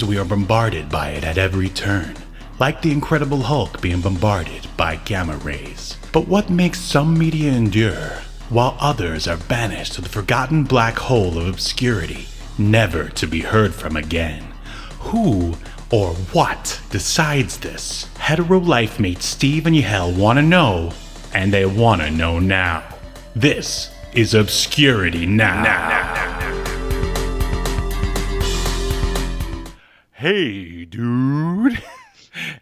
so we are bombarded by it at every turn, like the Incredible Hulk being bombarded by gamma rays. But what makes some media endure, while others are banished to the forgotten black hole of obscurity, never to be heard from again? Who or what decides this? Hetero life mates Steve and Yahel want to know, and they want to know now. This is Obscurity Now. Hey, dude.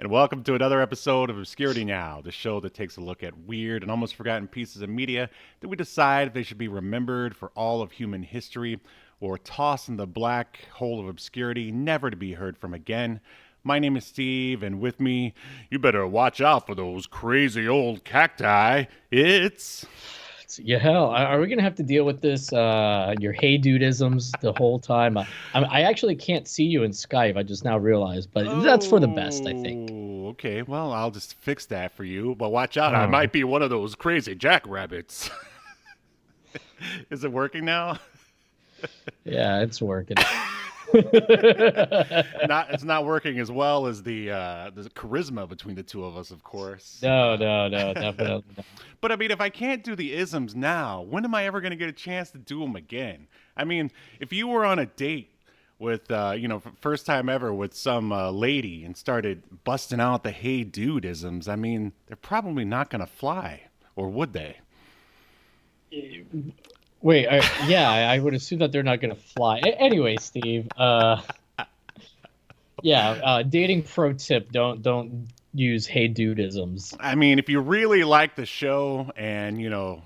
And welcome to another episode of Obscurity Now, the show that takes a look at weird and almost forgotten pieces of media that we decide if they should be remembered for all of human history or tossed in the black hole of obscurity, never to be heard from again. My name is Steve, and with me, you better watch out for those crazy old cacti. It's Yahel, are we going to have to deal with this, your hey dudeisms the whole time? I actually can't see you in Skype, I just now realized, but that's for the best, I think. Okay, well, I'll just fix that for you, but watch out, I might be one of those crazy jackrabbits. Is it working now? Yeah, it's working. It's not working as well as the charisma between the two of us, of course. No, definitely not. But I mean, if I can't do the isms now, when am I ever going to get a chance to do them again? I mean, if you were on a date with, first time ever with some lady and started busting out the hey dude isms, I mean, they're probably not going to fly, or would they? Wait, I would assume that they're not going to fly. Anyway, Steve, dating pro tip, don't use hey dudeisms. I mean, if you really like the show and, you're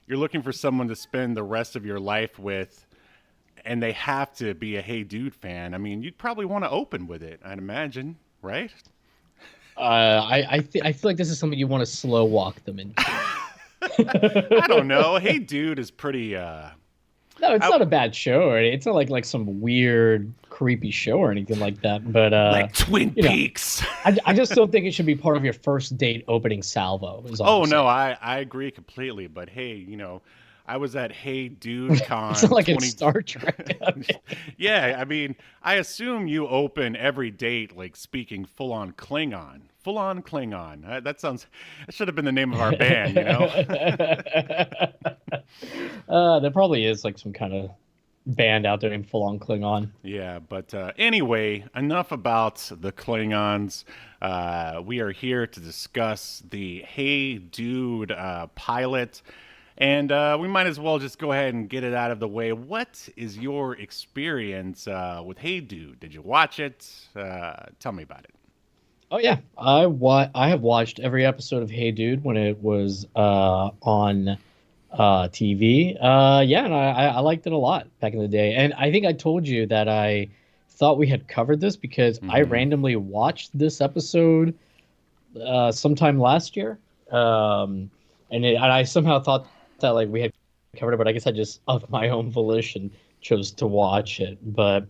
looking for someone to spend the rest of your life with and they have to be a hey dude fan, I mean, you'd probably want to open with it, I'd imagine, right? I feel like this is something you want to slow walk them into. I don't know. Hey Dude is pretty No, it's not a bad show, or it's not like some weird creepy show or anything like that, but like Twin Peaks. I just don't think it should be part of your first date opening salvo. No, I agree completely, but hey, I was at Hey Dude Con. It's not like in Star Trek. Yeah, I mean, I assume you open every date like speaking full-on Klingon. Full-on Klingon. That should have been the name of our band, There probably is like some kind of band out there named Full-on Klingon. Yeah, but anyway, enough about the Klingons. We are here to discuss the Hey Dude pilot. And we might as well just go ahead and get it out of the way. What is your experience with Hey Dude? Did you watch it? Tell me about it. Oh yeah, I have watched every episode of Hey Dude when it was on TV. And I liked it a lot back in the day. And I think I told you that I thought we had covered this because I randomly watched this episode sometime last year, and I somehow thought that like we had covered it, but I guess I just of my own volition chose to watch it. But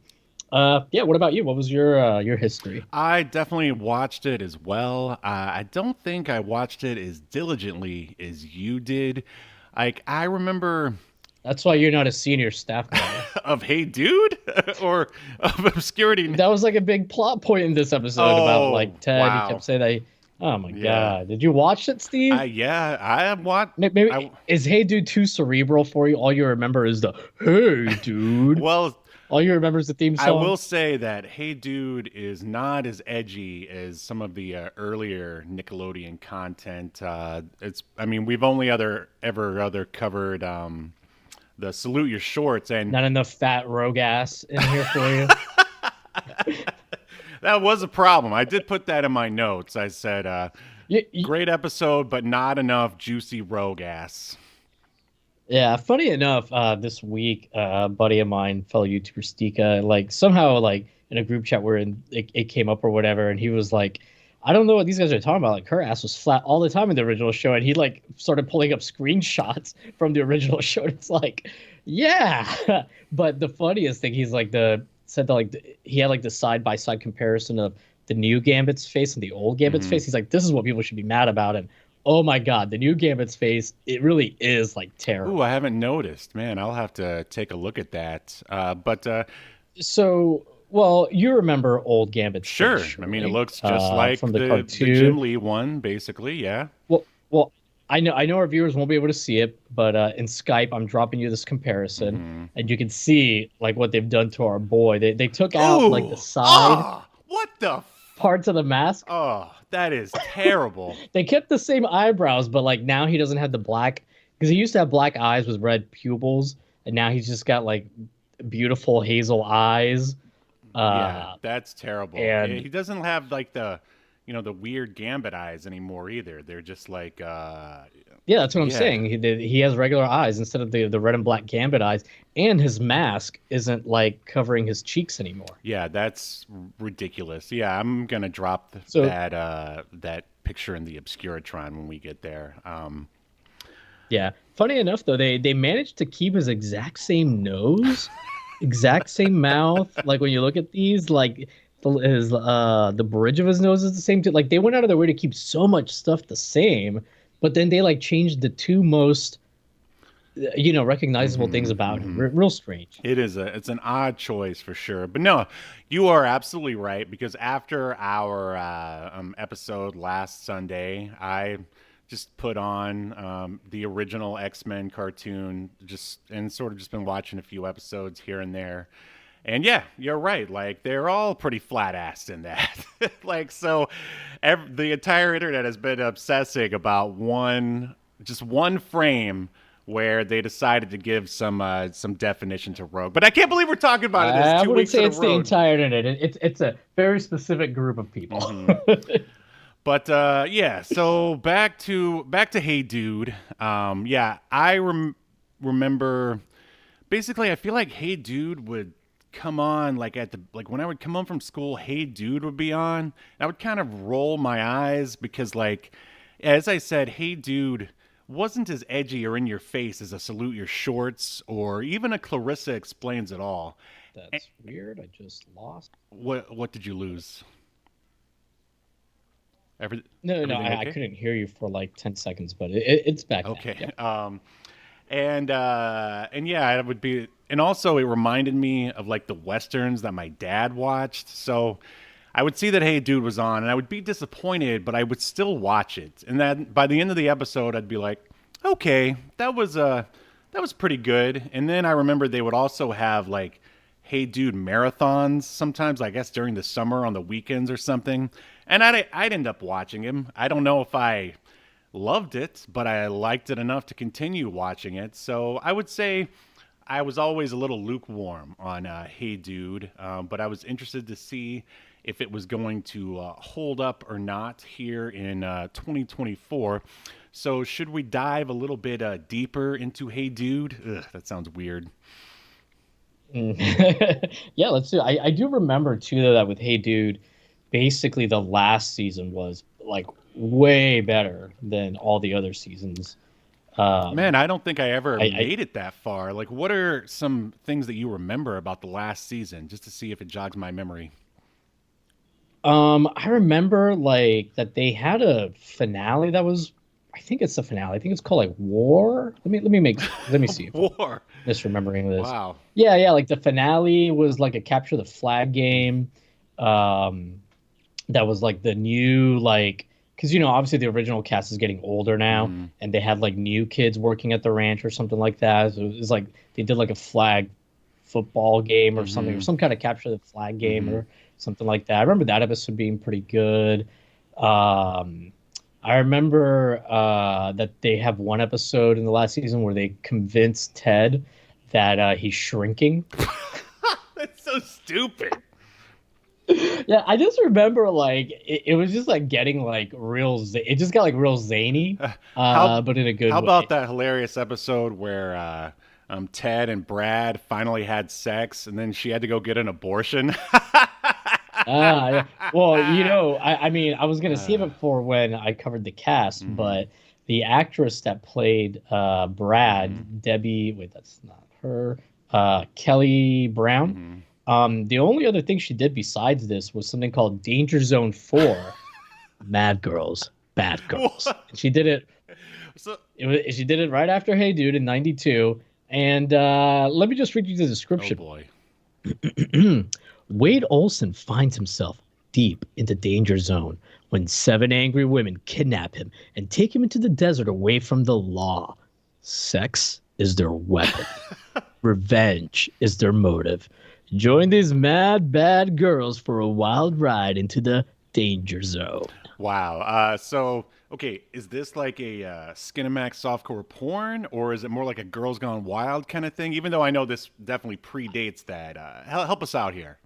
what about you? What was your history? I definitely watched it as well. I don't think I watched it as diligently as you did. Like, I remember... That's why you're not a senior staff member. Of Hey Dude? Or of Obscurity? That was like a big plot point in this episode about like Ted. Wow. He kept saying that. Oh my God! Did you watch it, Steve? I have watched. Maybe is Hey Dude too cerebral for you? All you remember is the Hey Dude. Well, all you remember is the theme song. I will say that Hey Dude is not as edgy as some of the earlier Nickelodeon content. We've only ever covered the Salute Your Shorts, and not enough fat rogue ass in here for you. That was a problem. I did put that in my notes. I said, great episode, but not enough juicy rogue ass. Yeah, funny enough, this week, a buddy of mine, fellow YouTuber Stika, like somehow like in a group chat where it came up or whatever, and he was like, I don't know what these guys are talking about. Like her ass was flat all the time in the original show, and he like started pulling up screenshots from the original show. And it's like, yeah. But the funniest thing, he's like he had like the side-by-side comparison of the new Gambit's face and the old Gambit's face. He's like, this is what people should be mad about. And oh my God, the new Gambit's face, it really is like terrible. Ooh, I haven't noticed. Man, I'll have to take a look at that. So Well, you remember old Gambit's Sure. face, I mean, it right? looks just like From the the Jim cartoon. Lee one, basically. Yeah. Well, I know our viewers won't be able to see it, but in Skype, I'm dropping you this comparison, Mm-hmm. and you can see like what they've done to our boy. They took out like the Ooh. side Oh, what the? parts of the mask. Oh, that is terrible. They kept the same eyebrows, but like now he doesn't have the black because he used to have black eyes with red pupils, and now he's just got like beautiful hazel eyes. Yeah, Uh, that's terrible. and He doesn't have like the weird Gambit eyes anymore either. They're just like, Yeah, that's what I'm yeah, saying. He has regular eyes instead of the red and black Gambit eyes, and his mask isn't like covering his cheeks anymore. yeah, that's ridiculous. Yeah, I'm gonna drop So that picture in the Obscuritron when we get there. yeah, funny enough though, they managed to keep his exact same nose, exact same mouth. Like when you look at these, like the bridge of his nose is the same too. Like they went out of their way to keep so much stuff the same, but then they like changed the two most recognizable things about him. Real strange. It's an odd choice for sure. But no, you are absolutely right because after our episode last Sunday, I just put on the original X-Men cartoon and sort of just been watching a few episodes here and there. And yeah, you're right. Like they're all pretty flat-assed in that. Like so, the entire internet has been obsessing about just one frame where they decided to give some definition to Rogue. But I can't believe we're talking about it. This I two wouldn't weeks say in a it's the row. entire internet. It's a very specific group of people. But yeah, so back to Hey Dude. Yeah, I remember. Basically, I feel like Hey Dude would come on like when I would come home from school. Hey Dude would be on. I would kind of roll my eyes because like, as I said, Hey Dude wasn't as edgy or in your face as a Salute Your Shorts or even a Clarissa Explains It All. That's weird. I just lost. What did you lose? No, Everything I okay? couldn't hear you for like 10 seconds, but it's back now. Okay. Yep. And yeah, it would be, and also it reminded me of like the westerns that my dad watched. So I would see that Hey Dude was on, and I would be disappointed, but I would still watch it. And then by the end of the episode, I'd be like, okay, that was pretty good. And then I remember they would also have like Hey Dude marathons sometimes, I guess during the summer on the weekends or something. And I'd end up watching him. I don't know if I loved it, but I liked it enough to continue watching it. So I would say I was always a little lukewarm on Hey Dude, but I was interested to see if it was going to hold up or not here in 2024. So should we dive a little bit deeper into Hey Dude? Ugh, that sounds weird. Yeah, let's do. I do remember too though that with Hey Dude, basically the last season was like way better than all the other seasons. Man, I don't think I ever I made it that far. Like, what are some things that you remember about the last season, just to see if it jogs my memory? I remember like that they had a finale that was. I think it's the finale. I think it's called like War. Let me see if I'm War. misremembering this. Wow. Yeah, like the finale was like a capture the flag game. That was like the new like because obviously the original cast is getting older now, and they had like new kids working at the ranch or something like that. So it was like they did like a flag football game or something, or some kind of capture the flag game or something like that. I remember that episode being pretty good. I remember that they have one episode in the last season where they convinced Ted that he's shrinking. That's so stupid. Yeah, I just remember like it was just like getting like it just got like real zany, but in a good way. How about that hilarious episode where Ted and Brad finally had sex and then she had to go get an abortion? Yeah. Well, I mean, I was gonna save it for when I covered the cast, but the actress that played Brad, Debbie, wait, that's not her, Kelly Brown. The only other thing she did besides this was something called Danger Zone 4, Mad Girls, Bad Girls. And she did it. She did it right after Hey Dude in '92. And let me just read you the description. Oh boy. Wade Olson finds himself deep into danger zone when 7 angry women kidnap him and take him into the desert away from the law. Sex is their weapon. Revenge is their motive. Join these mad, bad girls for a wild ride into the danger zone. Wow. Okay, is this like a Skinamax softcore porn, or is it more like a Girls Gone Wild kind of thing? Even though I know this definitely predates that. Help us out here.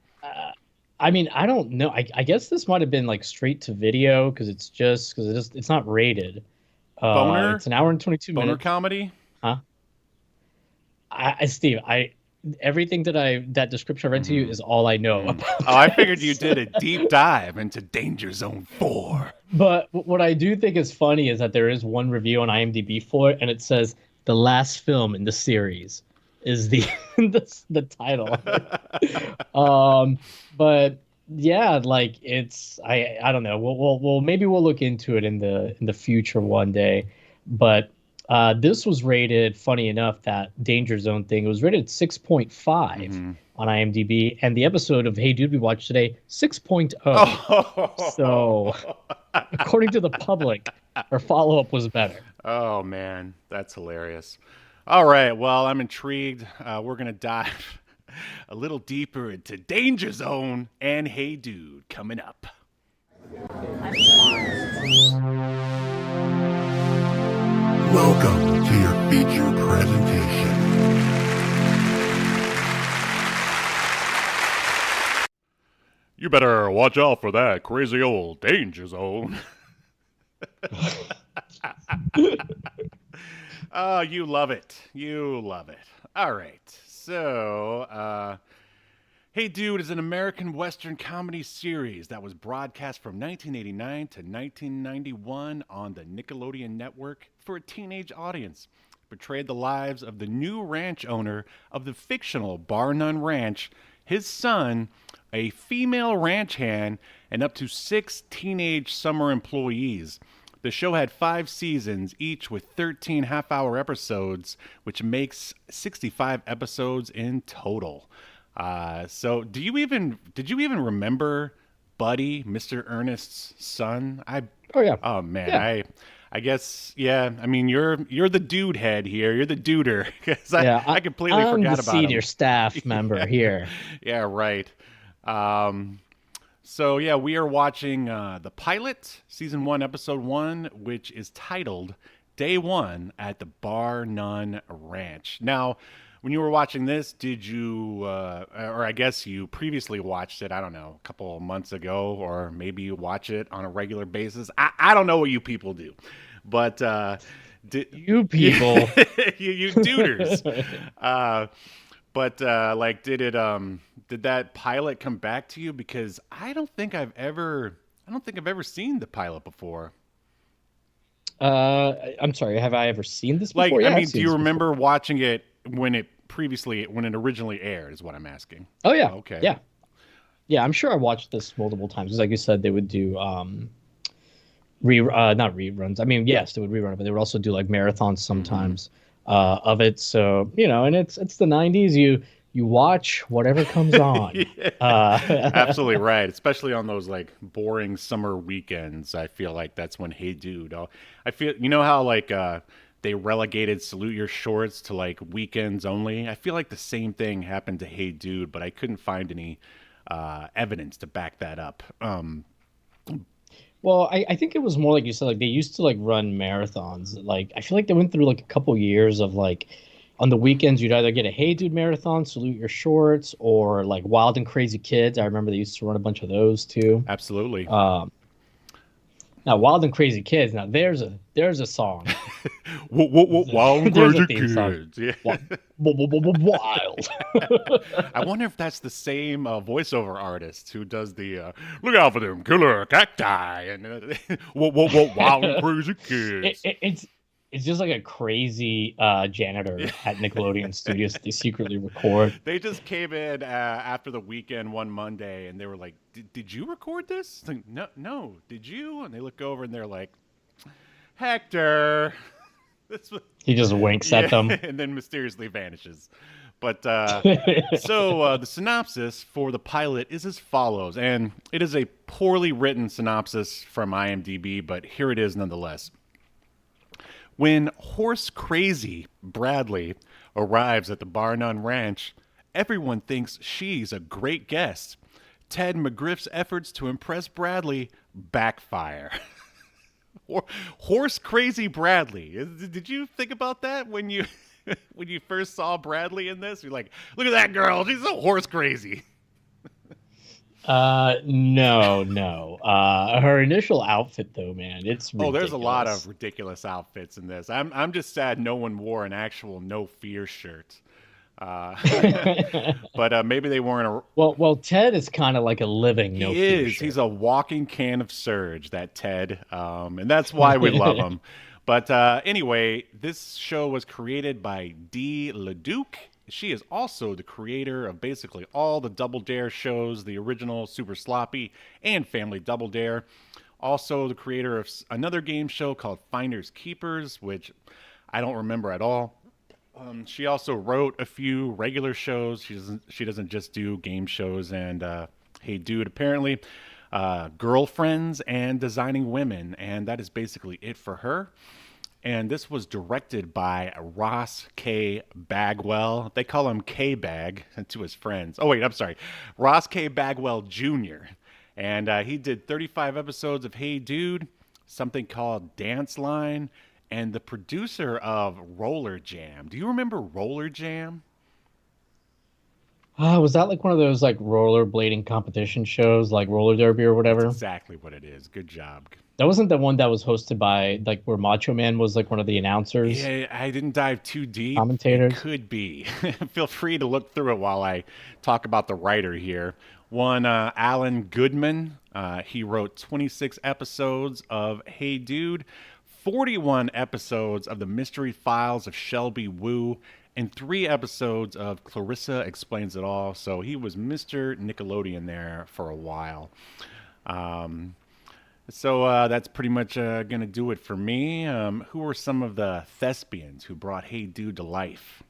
I mean, I don't know. I guess this might have been like straight to video because it's not rated. Boner? It's an hour and 22 Boner minutes. comedy? Huh? Steve, everything that description I read to you is all I know about. Oh, I figured this. you did a deep dive into Danger Zone 4. But what I do think is funny is that there is one review on IMDb for it, and it says the last film in the series is the the title. But yeah, like it's I don't know. We'll maybe we'll look into it in the future one day. But this was rated, funny enough, that Danger Zone thing, it was rated 6.5 on IMDb, and the episode of Hey Dude we watched today 6.0. So according to the public, our follow-up was better. Oh, man. That's hilarious. All right. Well, I'm intrigued. We're going to dive a little deeper into Danger Zone and Hey Dude coming up. Welcome to your feature presentation. You better watch out for that crazy old Danger Zone. Oh, you love it. You love it. All right. So, Hey Dude is an American Western comedy series that was broadcast from 1989 to 1991 on the Nickelodeon network for a teenage audience. It portrayed the lives of the new ranch owner of the fictional Bar None Ranch, his son, a female ranch hand, and up to 6 teenage summer employees. The show had 5 seasons, each with 13 half-hour episodes, which makes 65 episodes in total. So did you even remember Buddy, Mr. Ernest's son? Oh yeah. Oh man, Yeah. I guess yeah. I mean, you're the dude head here. You're the duder because I completely I'm forgot the about senior him. staff member here. Yeah, right. So yeah, we are watching the pilot, season 1, episode 1, which is titled "Day One at the Bar None Ranch." Now, when you were watching this, did you, or I guess you previously watched it, I don't know, a couple of months ago, or maybe you watch it on a regular basis. I don't know what you people do, but You people. you duders. But like, did that pilot come back to you? Because I don't think I've ever seen the pilot before. I'm sorry. Have I ever seen this Like, before? Yeah, I mean, I've do seen you this remember watching it when it originally aired? Is what I'm asking. before. Oh yeah. Okay. Yeah. Yeah, I'm sure I watched this multiple times. 'Cause like you said, they would do not reruns. I mean, yes, they would rerun it, but they would also do like marathons sometimes of it. So, and it's the 90s. You watch whatever comes on. Yeah. Uh, Absolutely right. Especially on those like boring summer weekends. I feel like that's when Hey Dude. I feel how like they relegated Salute Your Shorts to like weekends only. I feel like the same thing happened to Hey Dude, but I couldn't find any evidence to back that up. Well, I think it was more like you said, like they used to like run marathons. Like I feel like they went through like a couple years of like on the weekends you'd either get a Hey Dude marathon, Salute Your Shorts, or like Wild and Crazy Kids. I remember they used to run a bunch of those too. Absolutely. Now Wild and Crazy Kids. Now there's a song. Wild and There's Crazy a theme song. Kids. Yeah. Wild. I wonder if that's the same voiceover artist who does the "Look out for them killer cacti" and Wild and Crazy Kids. It's just like a crazy janitor at Nickelodeon Studios that they secretly record. They just came in after the weekend one Monday and they were like, "Did you record this?" It's like, no, did you? And they look over and they're like, "Hector." He just winks at them. And then mysteriously vanishes. But the synopsis for the pilot is as follows, and it is a poorly written synopsis from IMDb, but here it is nonetheless. When horse crazy Bradley arrives at the Bar None Ranch, everyone thinks she's a great guest. Ted McGriff's efforts to impress Bradley backfire. Horse crazy Bradley. Did you think about that when you when you first saw Bradley in this? You're like, look at that girl. She's so horse crazy. No. Her initial outfit, though, man, it's ridiculous. Oh, there's a lot of ridiculous outfits in this. I'm just sad no one wore an actual No Fear shirt. But maybe they weren't. Well, Ted is kind of like a living No Fear He is. shirt. He's a walking can of Surge, that Ted, and that's why we love him. But anyway, this show was created by Dee LeDuc. She is also the creator of basically all the Double Dare shows, the original Super Sloppy and Family Double Dare. Also the creator of another game show called Finders Keepers, which I don't remember at all. She also wrote a few regular shows. She doesn't just do game shows and Hey Dude, apparently. Girlfriends and Designing Women, and that is basically it for her. And this was directed by Ross K. Bagwell. They call him K-Bag to his friends. Oh, wait, I'm sorry. Ross K. Bagwell Jr. And he did 35 episodes of Hey Dude, something called Dance Line, and the producer of Roller Jam. Do you remember Roller Jam? Was that like one of those like rollerblading competition shows, like roller derby or whatever? That's exactly what it is. Good job. That wasn't the one that was hosted by like where Macho Man was like one of the announcers. Yeah, I didn't dive too deep. Commentators. It could be. Feel free to look through it while I talk about the writer here. One, Alan Goodman. He wrote 26 episodes of Hey Dude, 41 episodes of The Mystery Files of Shelby Woo, and 3 episodes of Clarissa Explains It All. So he was Mr. Nickelodeon there for a while. So that's pretty much going to do it for me. Who were some of the thespians who brought Hey Dude to life?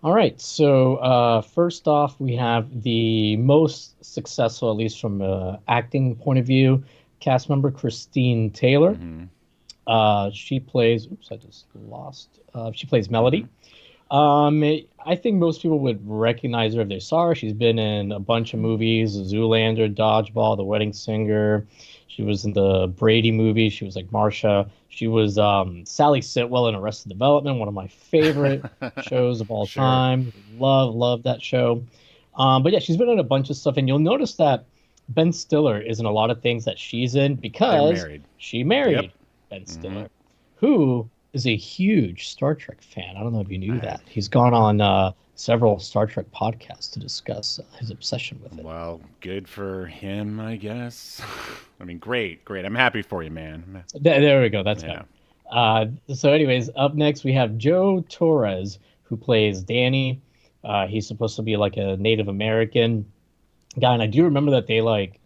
All right. So first off, we have the most successful, at least from an acting point of view, cast member Christine Taylor. Mm-hmm. She plays. Oops, I just lost. She plays Melody. I think most people would recognize her if they saw her. She's been in a bunch of movies: Zoolander, Dodgeball, The Wedding Singer. She was in the Brady movie. She was like Marsha. She was Sally Sitwell in Arrested Development, one of my favorite shows of all time. Love that show. But yeah, she's been in a bunch of stuff, and you'll notice that Ben Stiller is in a lot of things that she's in because she married Ben Stiller, who is a huge Star Trek fan. I don't know if you knew that. He's gone on several Star Trek podcasts to discuss his obsession with it. Well, good for him, I guess. I mean, great. I'm happy for you, man. There we go. That's better. So anyways, up next we have Joe Torres, who plays Danny. He's supposed to be like a Native American guy, and I do remember that they like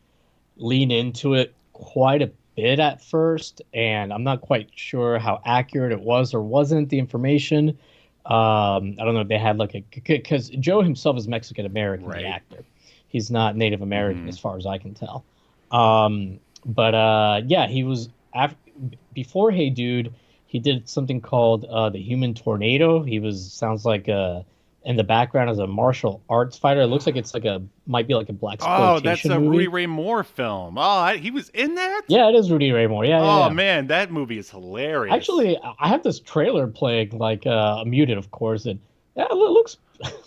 lean into it quite a bit at first, and I'm not quite sure how accurate it was or wasn't, the information. I don't know if they had like a, because Joe himself is Mexican American, the actor. He's not Native American as far as I can tell. But yeah, he was before Hey Dude, he did something called The Human Tornado. He sounds like in the background as a martial arts fighter. It looks like it's like might be like a black exploitation Oh, that's a movie. Rudy Ray Moore film. Oh, he was in that? Yeah, it is Rudy Ray Moore. Yeah. Man, that movie is hilarious. Actually, I have this trailer playing like muted, of course, and yeah, it looks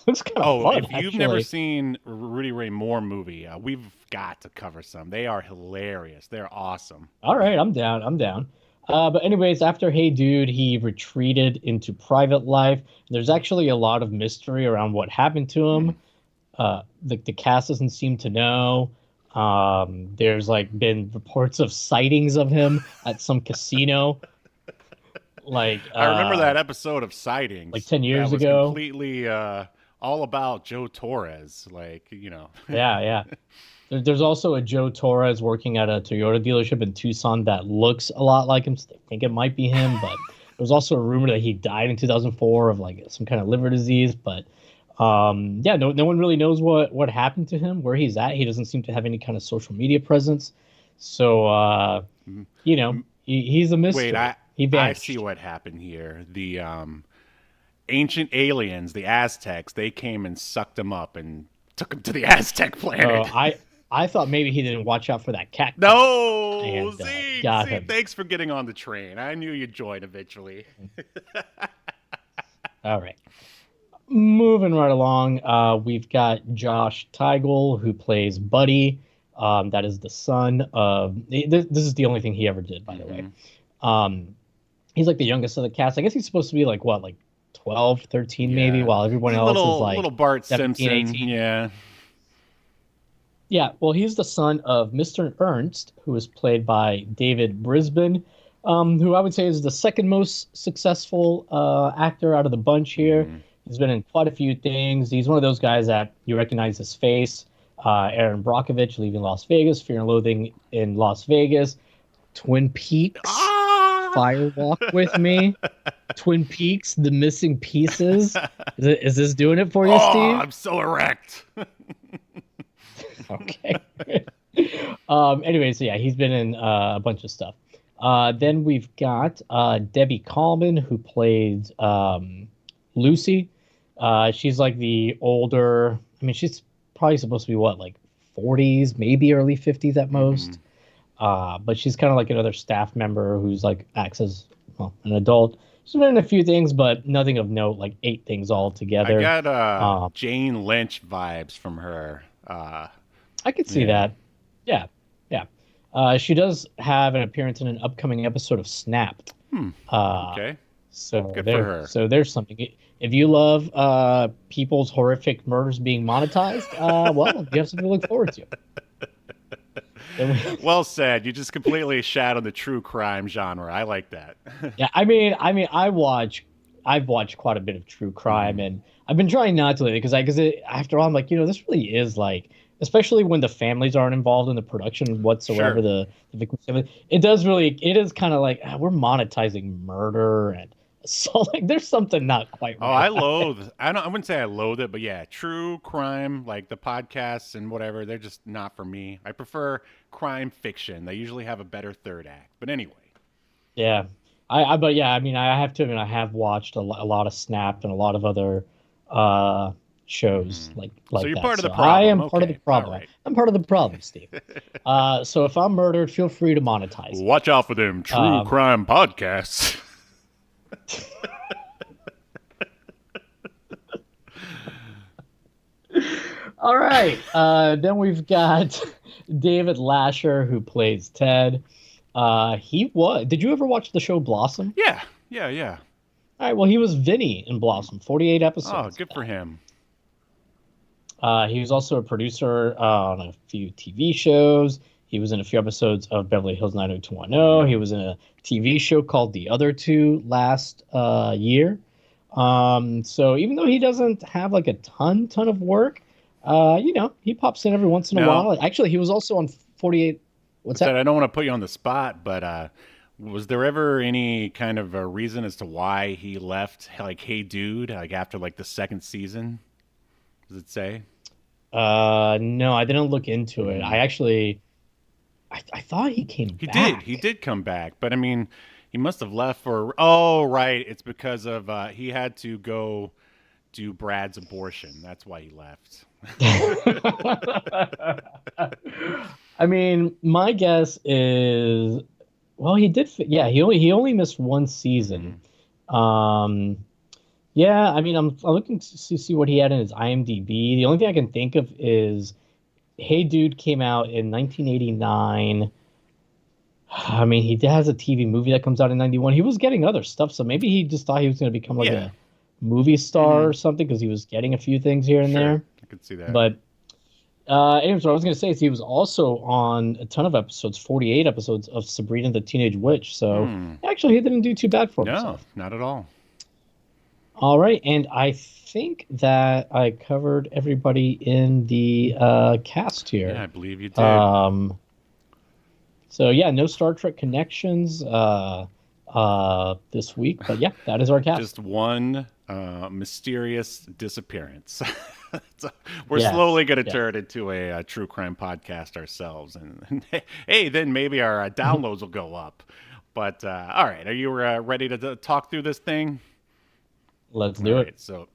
kind of fun. If you've never seen a Rudy Ray Moore movie, we've got to cover some. They are hilarious. They're awesome. All right, I'm down. But anyways, after Hey Dude, he retreated into private life. There's actually a lot of mystery around what happened to him. The cast doesn't seem to know. There's like been reports of sightings of him at some casino. Like I remember that episode of Sightings, like 10 years that was ago. Completely all about Joe Torres, like Yeah. There's also a Joe Torres working at a Toyota dealership in Tucson that looks a lot like him. So I think it might be him, but was also a rumor that he died in 2004 of like some kind of liver disease, but yeah, no one really knows what happened to him, where he's at. He doesn't seem to have any kind of social media presence. So he's a mystery. Wait, he I vanished. see what happened here. The ancient aliens, the Aztecs, they came and sucked him up and took him to the Aztec planet. I thought maybe he didn't watch out for that cat. No, and, see, got him. thanks for getting on the train. I knew you'd join eventually. All right. Moving right along, we've got Josh Teigel, who plays Buddy. That is the son of... This is the only thing he ever did, by the way. He's like the youngest of the cast. I guess he's supposed to be like, what, like 12, 13 maybe, while everyone else is like... Little Bart 17, Simpson, 18. yeah. Yeah, well, he's the son of Mr. Ernst, who is played by David Brisbane, who I would say is the second most successful actor out of the bunch here. He's been in quite a few things. He's one of those guys that you recognize his face. Aaron Brockovich, Leaving Las Vegas, Fear and Loathing in Las Vegas, Twin Peaks, Fire Walk with Me, Twin Peaks, The Missing Pieces. Is this doing it for you, Steve? I'm so erect. Okay. Anyway, so yeah, he's been in a bunch of stuff. Then we've got Debbie Kallman, who played Lucy. She's like the older... I mean, she's probably supposed to be, what, like 40s, maybe early 50s at most. But she's kind of like another staff member who's like acts as, well, an adult. She's been in a few things, but nothing of note, like 8 things all together. I got Jane Lynch vibes from her. I could see that. Yeah. She does have an appearance in an upcoming episode of Snapped. Okay. So good for her. So there's something. If you love people's horrific murders being monetized, well, you have something to look forward to. Well said. You just completely shadowed the true crime genre. I like that. Yeah, I mean, I've watched quite a bit of true crime, and I've been trying not to lately because after all, I'm like, this really is like, especially when the families aren't involved in the production whatsoever, Sure. the victim's family. It is kind of like we're monetizing murder, and so like there's something not quite right. I wouldn't say I loathe it, but yeah, true crime, like the podcasts and whatever, they're just not for me. I prefer crime fiction. They usually have a better third act. But anyway. Yeah. I have to admit, I have watched a lot of Snapped and a lot of other shows like so you're that. part of the So problem. I am part of Okay. the problem. All right. I'm part of the problem, Steve. So if I'm murdered, feel free to monetize it. Watch out for them true crime podcasts. All right. Then we've got David Lasher, who plays Ted. Did you ever watch the show Blossom? Yeah. All right. Well, he was Vinny in Blossom, 48 episodes. Oh, good for him. He was also a producer on a few TV shows. He was in a few episodes of Beverly Hills 90210. He was in a TV show called The Other Two last year. So even though he doesn't have like a ton of work, he pops in every once in a while. Actually, he was also on 48. What's that? I don't want to put you on the spot, but was there ever any kind of a reason as to why he left, like, Hey Dude, like after like the second season? Does it say? No, I didn't look into it. I thought he came back. He did come back, but I mean, he must have left for... Oh, right. It's because of he had to go do Brad's abortion. That's why he left. I mean, my guess is, well, he did. Yeah, he only missed one season. Yeah, I mean, I'm looking to see what he had in his IMDb. The only thing I can think of is Hey Dude came out in 1989. I mean, he has a TV movie that comes out in 91. He was getting other stuff, so maybe he just thought he was going to become like a movie star or something because he was getting a few things here and there. I could see that. But anyways, what I was going to say is he was also on a ton of episodes, 48 episodes of Sabrina the Teenage Witch. So actually, he didn't do too bad for himself. No, not at all. All right, and I think that I covered everybody in the cast here. Yeah, I believe you did. So yeah, no Star Trek connections. this week. But yeah, that is our cast. Just one mysterious disappearance. So we're Yes, slowly going to yes. turn into a true crime podcast ourselves, and hey, then maybe our downloads will go up. But all right, are you ready to talk through this thing? Let's All do right, it. so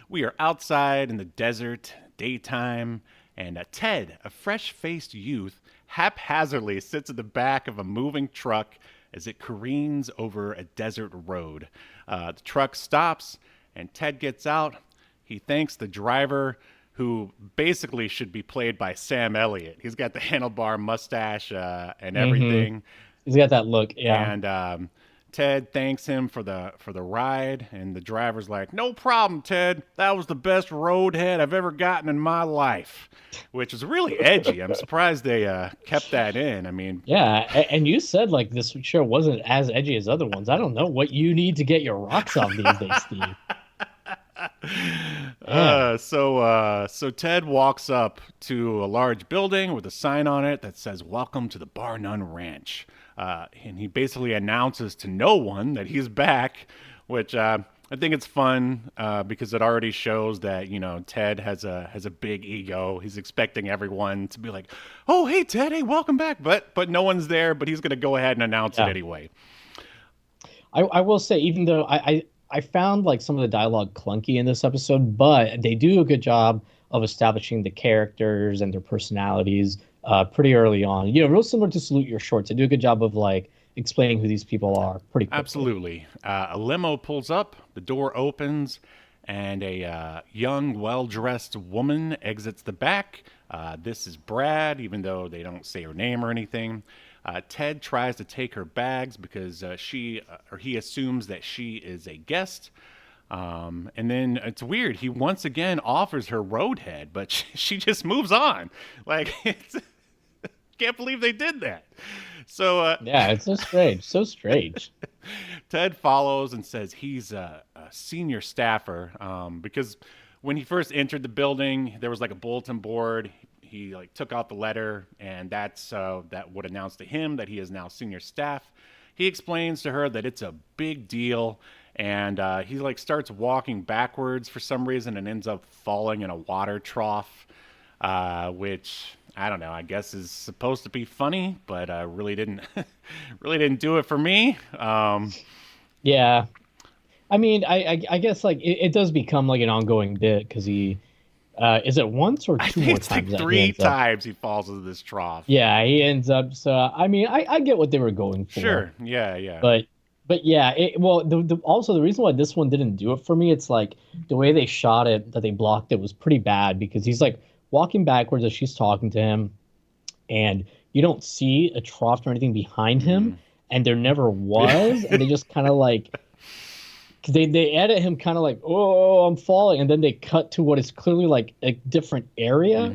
we are outside in the desert, daytime, and Ted, a fresh-faced youth, haphazardly sits at the back of a moving truck as it careens over a desert road. The truck stops, and Ted gets out. He thanks the driver, who basically should be played by Sam Elliott. He's got the handlebar mustache and Mm-hmm. everything. He's got that look. Yeah. And Ted thanks him for the ride, and the driver's like, "No problem, Ted. That was the best roadhead I've ever gotten in my life," which is really edgy. I'm surprised they kept that in. I mean, Yeah, and you said like this show wasn't as edgy as other ones. I don't know what you need to get your rocks off these days, Steve. Man. So Ted walks up to a large building with a sign on it that says "Welcome to the Bar None Ranch," and he basically announces to no one that he's back, which I think it's fun because it already shows that Ted has a big ego. He's expecting everyone to be like, "Oh, hey Ted, hey, welcome back," but no one's there. But he's gonna go ahead and announce it Yeah. anyway. I will say, even though I found like some of the dialogue clunky in this episode, but they do a good job of establishing the characters and their personalities pretty early on. Real similar to Salute Your Shorts. They do a good job of like explaining who these people are pretty quickly. Absolutely. A limo pulls up, the door opens, and a young, well dressed woman exits the back. This is Brad, even though they don't say her name or anything. Ted tries to take her bags because he assumes that she is a guest. And then it's weird. He once again offers her roadhead, but she just moves on. Like, can't believe they did that. So Yeah, it's so strange. So strange. Ted follows and says he's a senior staffer because when he first entered the building, there was like a bulletin board. He like took out the letter, and that would announce to him that he is now senior staff. He explains to her that it's a big deal, and he like starts walking backwards for some reason and ends up falling in a water trough, which I don't know. I guess is supposed to be funny, but really didn't really didn't do it for me. Yeah. I mean, I guess like it does become like an ongoing bit because he is it once or I two think more it's times like that he three ends up. times he falls into this trough. Yeah, he ends up. So I mean, I get what they were going for. Sure. Yeah. Yeah. But yeah, well, also the reason why this one didn't do it for me, it's like the way they shot it, that they blocked it was pretty bad because he's like walking backwards as she's talking to him, and you don't see a trough or anything behind him, and there never was, and they just kind of like. Cause they edit him kind of like, oh, I'm falling, and then they cut to what is clearly like a different area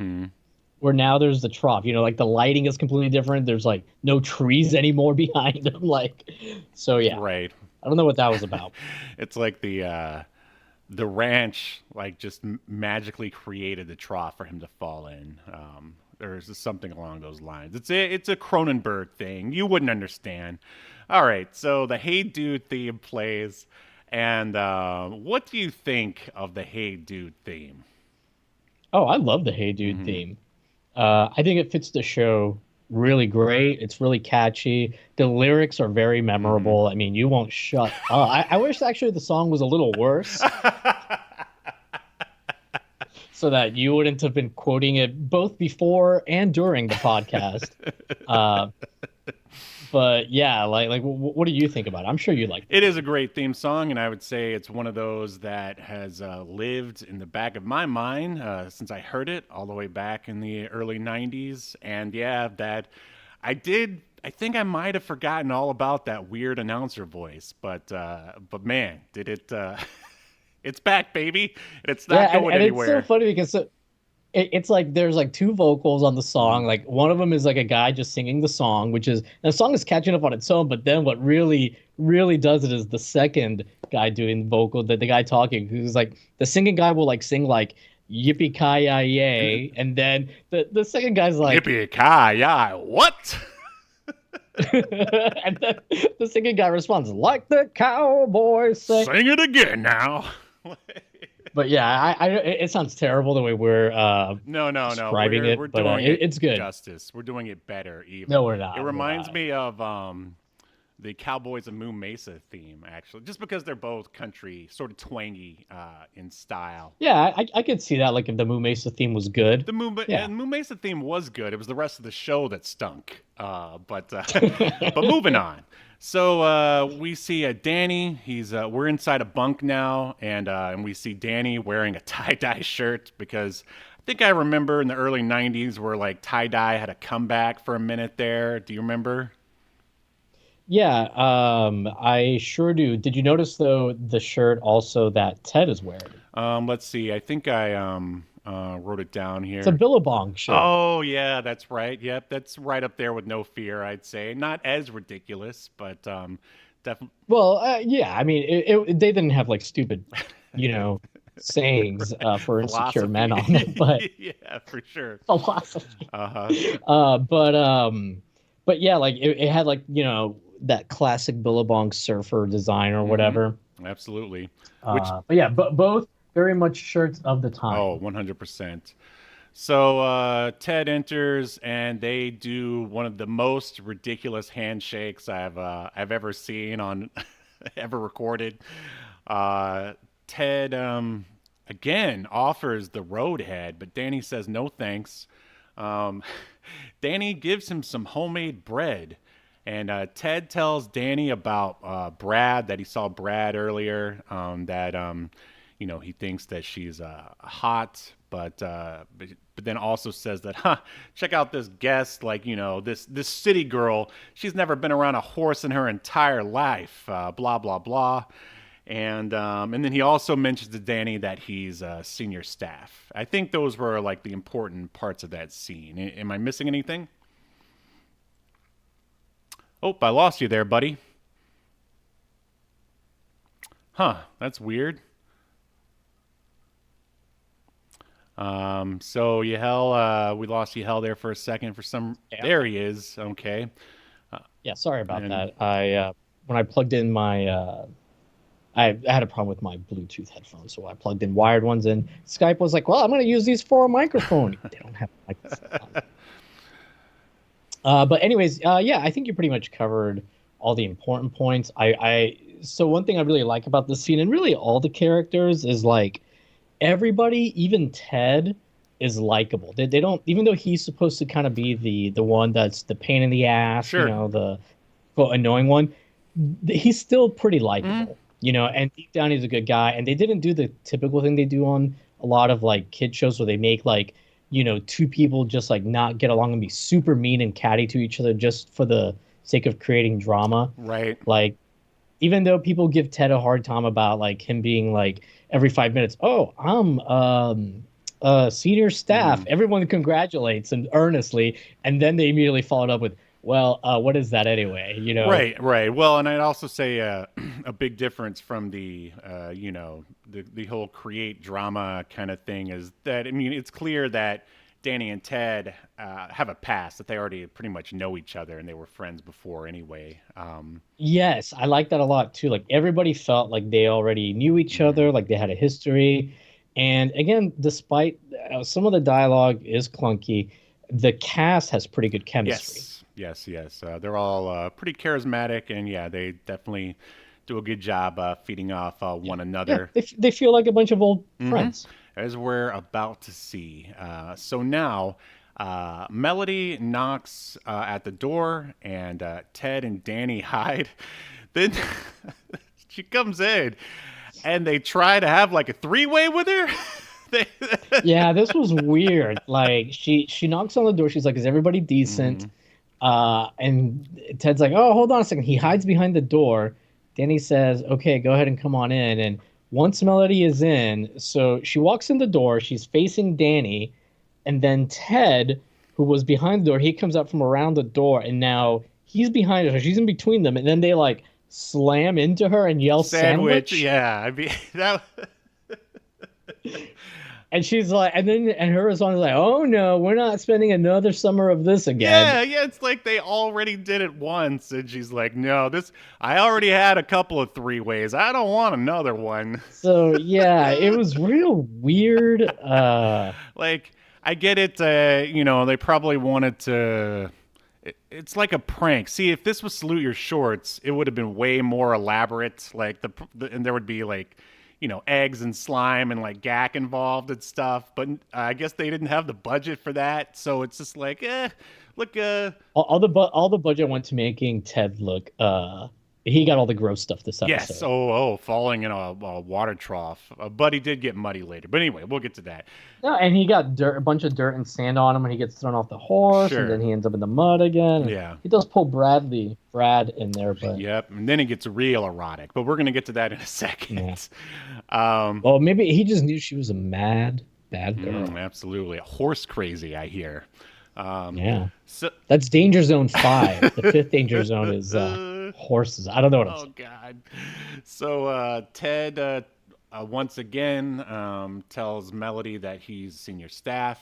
where now there's the trough. Like the lighting is completely different. There's like no trees anymore behind him. Like, so yeah, Right. I don't know what that was about. It's like the ranch like just magically created the trough for him to fall in. There's something along those lines. It's a Cronenberg thing. You wouldn't understand. All right, so the Hey Dude theme plays, and what do you think of the Hey Dude theme? Oh, I love the Hey Dude theme. I think it fits the show really great. It's really catchy. The lyrics are very memorable. I mean, you won't shut up. I wish actually the song was a little worse so that you wouldn't have been quoting it both before and during the podcast. But yeah, like, what do you think about it? I'm sure you like it. It is a great theme song, and I would say it's one of those that has lived in the back of my mind since I heard it all the way back in the early 90s. And yeah, that I think I might have forgotten all about that weird announcer voice, but man, did it it's back, baby. And it's not going and anywhere. it's so funny because it's like there's like two vocals on the song. Like one of them is like a guy just singing the song, which is the song is catching up on its own. But then what really does it is the second guy doing the vocal, the guy talking, who's like the singing guy will like sing like yippee ki yay, and then the second guy's like Yippee-ki-yay, what? And then the singing guy responds, like the cowboys say. Sing it again now. But yeah, it sounds terrible the way we're No. describing We're it, but doing it's good. justice. We're doing it better. Even No, we're not. It We're reminds not. me of the Cowboys of Moon Mesa theme, actually, just because they're both country, sort of twangy in style. Yeah, I could see that. Like if the Moo Mesa theme was good. The Moon, Yeah. and Moon Mesa theme was good. It was the rest of the show that stunk. But moving on. So we see Danny. We're inside a bunk now, and we see Danny wearing a tie-dye shirt because I think I remember in the early '90s where like tie-dye had a comeback for a minute there. Do you remember? Yeah, I sure do. Did you notice though the shirt also that Ted is wearing? Let's see. I think I wrote it down here. It's a Billabong shirt. Oh yeah, that's right. Yep, that's right up there with No Fear. I'd say not as ridiculous, but definitely. Well, yeah. I mean, they didn't have like stupid, sayings for insecure men on them, but yeah, for sure. philosophy. But yeah, like it had like that classic Billabong surfer design or whatever. Absolutely. But yeah, both very much shirts of the time. Oh, 100%. So Ted enters, and they do one of the most ridiculous handshakes I've ever seen on ever recorded. Ted again offers the roadhead, but Danny says no thanks. Danny gives him some homemade bread. And Ted tells Danny about Brad, that he saw Brad earlier, that he thinks that she's hot, but then also says that, check out this guest, like, this city girl, she's never been around a horse in her entire life, blah, blah, blah. And then he also mentions to Danny that he's senior staff. I think those were like the important parts of that scene. Am I missing anything? Oh, I lost you there, buddy. Huh, that's weird. So Yahel, we lost Yahel there for a second for some. Yeah. There he is. Okay. Yeah, sorry about that. I when I plugged in my, I had a problem with my Bluetooth headphones, so I plugged in wired ones, and Skype was like, "Well, I'm going to use these for a microphone." They don't have a microphone. But anyways, yeah, I think you pretty much covered all the important points. So one thing I really like about this scene, and really all the characters, is like everybody, even Ted, is likable. They don't, even though he's supposed to kind of be the one that's the pain in the ass, sure, the quote annoying one, he's still pretty likable, and deep down he's a good guy. And they didn't do the typical thing they do on a lot of like kid shows where they make like, two people just like not get along and be super mean and catty to each other just for the sake of creating drama. Right. Like, even though people give Ted a hard time about like him being like every 5 minutes, oh, I'm senior staff. Everyone congratulates and earnestly, and then they immediately followed up with, well, what is that anyway? Right. Well, and I'd also say a big difference from the the whole create drama kind of thing is that, I mean, it's clear that Danny and Ted have a past, that they already pretty much know each other and they were friends before anyway. Yes, I like that a lot too. Like everybody felt like they already knew each other, like they had a history. And again, despite some of the dialogue is clunky, the cast has pretty good chemistry. Yes. They're all pretty charismatic, and yeah, they definitely do a good job feeding off one another. Yeah, they feel like a bunch of old friends. As we're about to see. So now, Melody knocks at the door, and Ted and Danny hide. Then she comes in, and they try to have like a three-way with her. Yeah, this was weird. Like she knocks on the door. She's like, "Is everybody decent?" And Ted's like, "Oh, hold on a second." He hides behind the door. Danny says, "Okay, go ahead and come on in." And once Melody is in, so she walks in the door. She's facing Danny, and then Ted, who was behind the door, he comes up from around the door, and now he's behind her. She's in between them, and then they like slam into her and yell sandwich. Yeah, I mean that. And she's like, and her response is like, "Oh no, we're not spending another summer of this again." Yeah, it's like they already did it once, and she's like, "No, this I already had a couple of three ways. I don't want another one." So yeah, it was real weird. Like, I get it. They probably wanted to. It's like a prank. See, if this was Salute Your Shorts, it would have been way more elaborate. Like and there would be like, eggs and slime and like gack involved and stuff. But I guess they didn't have the budget for that, so it's just like, look, All the budget went to making Ted look. He got all the gross stuff this episode. yes, falling in a water trough. But he did get muddy later. But anyway, we'll get to that. No, and he got a bunch of dirt and sand on him when he gets thrown off the horse, Sure. and then he ends up in the mud again. Yeah. He does pull Brad in there, but Yep, and then it gets real erotic. But we're gonna get to that in a second. well, maybe he just knew she was a bad girl. Absolutely, horse crazy. I hear. Yeah. So That's Danger Zone 5. The fifth Danger Zone is horses. I don't know what I'm saying. God. So Ted once again tells Melody that he's senior staff.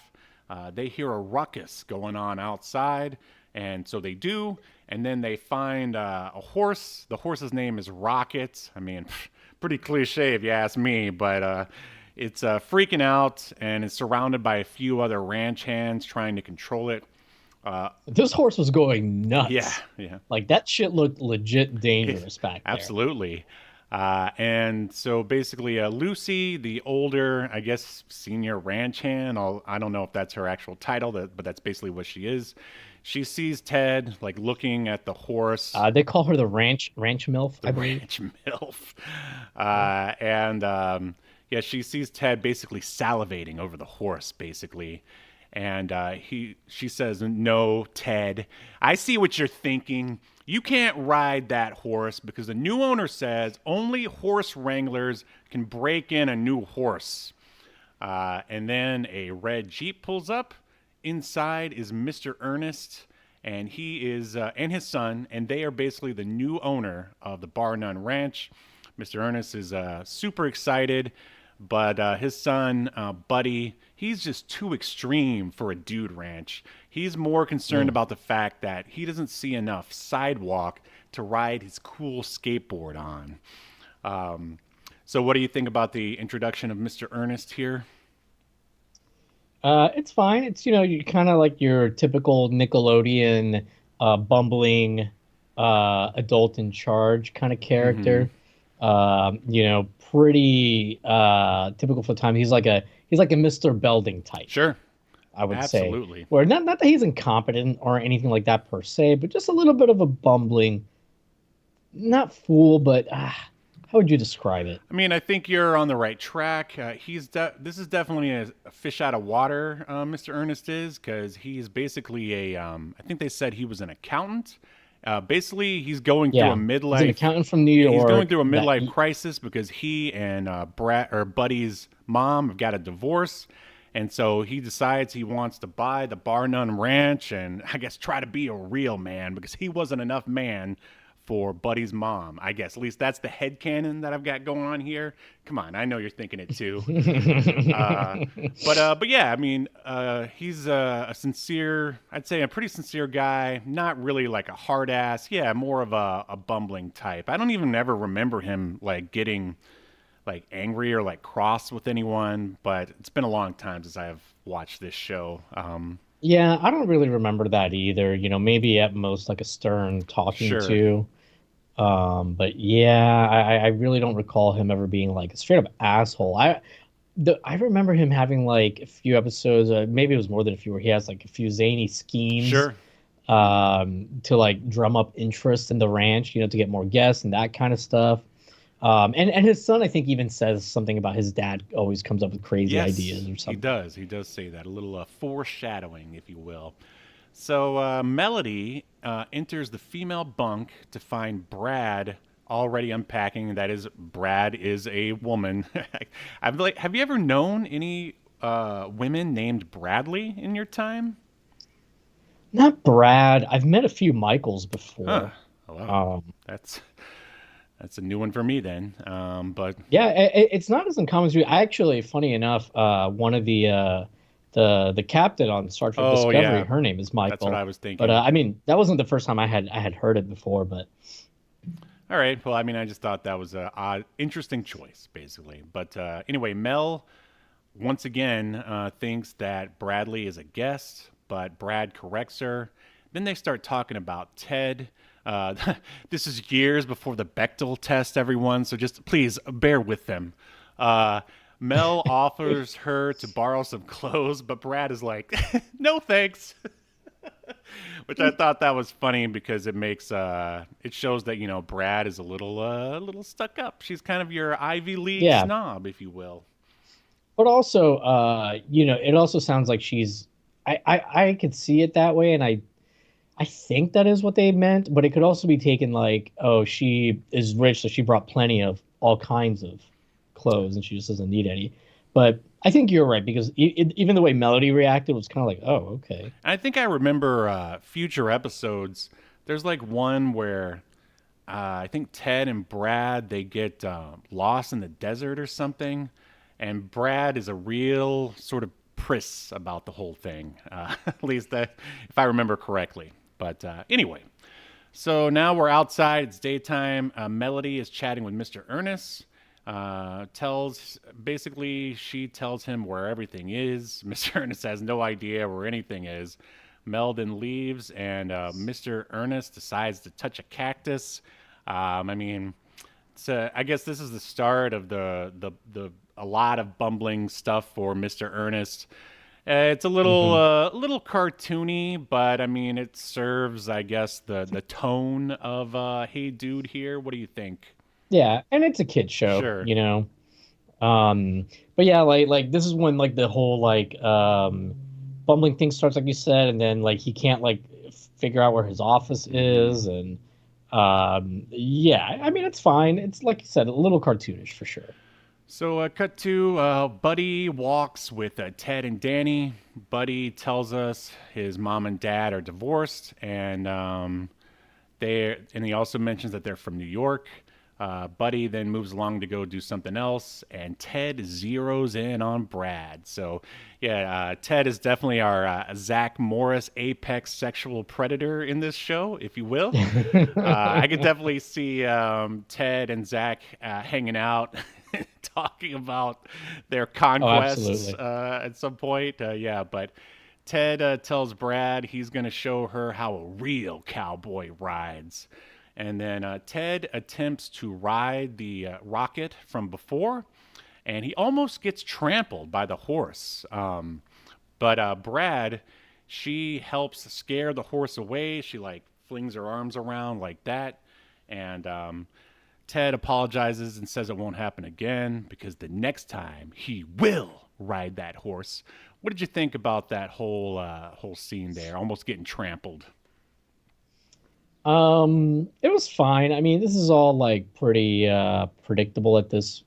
They hear a ruckus going on outside, and so they do. And then they find a horse. The horse's name is Rocket. I mean, pretty cliche if you ask me, but it's freaking out and is surrounded by a few other ranch hands trying to control it. This horse was going nuts. Yeah. Like that shit looked legit dangerous back there. Absolutely. And so basically, Lucy, the older, I guess, senior ranch hand, I don't know if that's her actual title, but that's basically what she is. She sees Ted like looking at the horse. They call her the ranch MILF, I believe. Ranch MILF. Yeah, she sees Ted basically salivating over the horse, basically. And she says, "No, Ted, I see what you're thinking. You can't ride that horse because the new owner says only horse wranglers can break in a new horse." And then a red Jeep pulls up. Inside is Mr. Ernest, and he is and his son, and they are basically the new owner of the Bar None Ranch. Mr. Ernest is super excited, but his son, Buddy, he's just too extreme for a dude ranch. He's more concerned about the fact that he doesn't see enough sidewalk to ride his cool skateboard on. So what do you think about the introduction of Mr. Ernest here? It's fine. It's, you kind of like your typical Nickelodeon bumbling adult in charge kind of character. Pretty typical for the time. He's like a Mr. Belding type. Sure. I would Absolutely. say. Where not that he's incompetent or anything like that per se, but just a little bit of a bumbling, not fool, but how would you describe it? I mean, I think you're on the right track. This is definitely a fish out of water, Mr. Ernest is, because he's basically I think they said he was an accountant. Basically, he's going through a midlife. He's an accountant from New York. He's going through a midlife crisis because he and Buddy's mom have got a divorce. And so he decides he wants to buy the Bar None Ranch and I guess try to be a real man because he wasn't enough man for Buddy's mom. I guess at least that's the headcanon that I've got going on here. Come on, I know you're thinking it too. But yeah, I mean, he's a sincere, I'd say a pretty sincere guy. Not really like a hard ass. Yeah, more of a bumbling type. I don't even ever remember him like getting like angry or like cross with anyone, but it's been a long time since I have watched this show. Yeah, I don't really remember that either. Maybe at most like a stern talking to. But yeah, I really don't recall him ever being like a straight up asshole. I remember him having like a few episodes, maybe it was more than a few, where he has like a few zany schemes. Sure. To like drum up interest in the ranch, to get more guests and that kind of stuff. And his son, I think, even says something about his dad always comes up with crazy ideas or something. He does say that. A little foreshadowing, if you will. So Melody enters the female bunk to find Brad already unpacking. That is, Brad is a woman. Have you ever known any women named Bradley in your time? Not Brad. I've met a few Michaels before. Huh. Oh, wow. That's a new one for me then. But Yeah, it's not as uncommon as we. I actually, funny enough, one of the captain on Star Trek oh Discovery, yeah, her name is that's what Michael. I was But thinking. I mean, that wasn't the first time I had heard it before. But All right. Well, I mean, I just thought that was a odd, interesting choice, basically. But anyway, Mel once again thinks that Bradley is a guest, but Brad corrects her. Then they start talking about Ted. Uh, this is years before the Bechtel test, everyone, so just please bear with them. Uh, Mel offers her to borrow some clothes, but Brad is like, no thanks. Which I thought that was funny because it makes it shows that Brad is a little stuck up. She's kind of your Ivy League yeah, snob, if you will. but also, it also sounds like she's. I could see it that way, and I think that is what they meant, but it could also be taken like, oh, she is rich, so she brought plenty of all kinds of clothes, and she just doesn't need any. But I think you're right because even the way Melody reacted was kind of like, oh, okay. I think I remember future episodes. There's like one where I think Ted and Brad they get lost in the desert or something, and Brad is a real sort of priss about the whole thing. At least that, if I remember correctly. But anyway, so now we're outside. It's daytime. Melody is chatting with Mr. Ernest. She tells him where everything is. Mr. Ernest has no idea where anything is. Mel then leaves, and Mr. Ernest decides to touch a cactus. I mean, I guess this is the start of the a lot of bumbling stuff for Mr. Ernest. It's Hmm. a little cartoony, but I mean, it serves, I guess, the tone of Hey Dude here. What do you think? Yeah, and it's a kid show, Sure. you know. Um, but yeah, like this is when like the whole like bumbling thing starts, like you said, and then like he can't like figure out where his office Hmm. is, and yeah, I mean it's fine. It's like you said, a little cartoonish for sure. So, cut to Buddy walks with Ted and Danny. Buddy tells us his mom and dad are divorced, and he also mentions that they're from New York. Buddy then moves along to go do something else, and Ted zeroes in on Brad. So, yeah, Ted is definitely our Zach Morris apex sexual predator in this show, if you will. I could definitely see Ted and Zach hanging out, talking about their Oh, conquests absolutely. at some point. Yeah, but Ted tells Brad he's going to show her how a real cowboy rides. And then Ted attempts to ride the rocket from before, and he almost gets trampled by the horse. But Brad, she helps scare the horse away. She like flings her arms around like that, and Ted apologizes and says it won't happen again because the next time he will ride that horse. What did you think about that whole scene there, almost getting trampled? It was fine. I mean, this is all like pretty predictable at this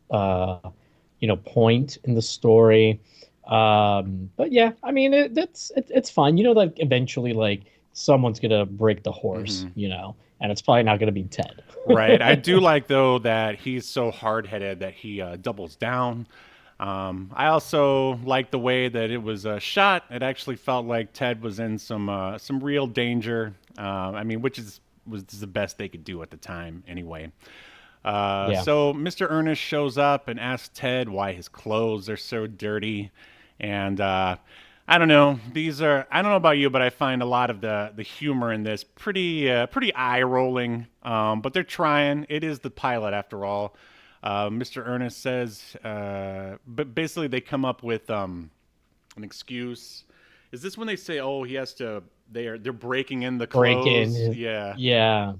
point in the story. But yeah, I mean, it's fine. You know, like eventually, like someone's gonna break the horse, Hmm. and it's probably not gonna be Ted. Right. I do like though that he's so hard headed that he doubles down. I also like the way that it was shot. It actually felt like Ted was in some real danger. I mean, which is was the best they could do at the time, anyway. Yeah. So Mr. Ernest shows up and asks Ted why his clothes are so dirty, and I don't know. I don't know about you, but I find a lot of the humor in this pretty eye rolling. But they're trying. It is the pilot after all. Mr. Ernest says, but basically they come up with an excuse. Is this when they say, "Oh, he has to"? They're breaking in the Break in. clothes. Yeah. Yeah.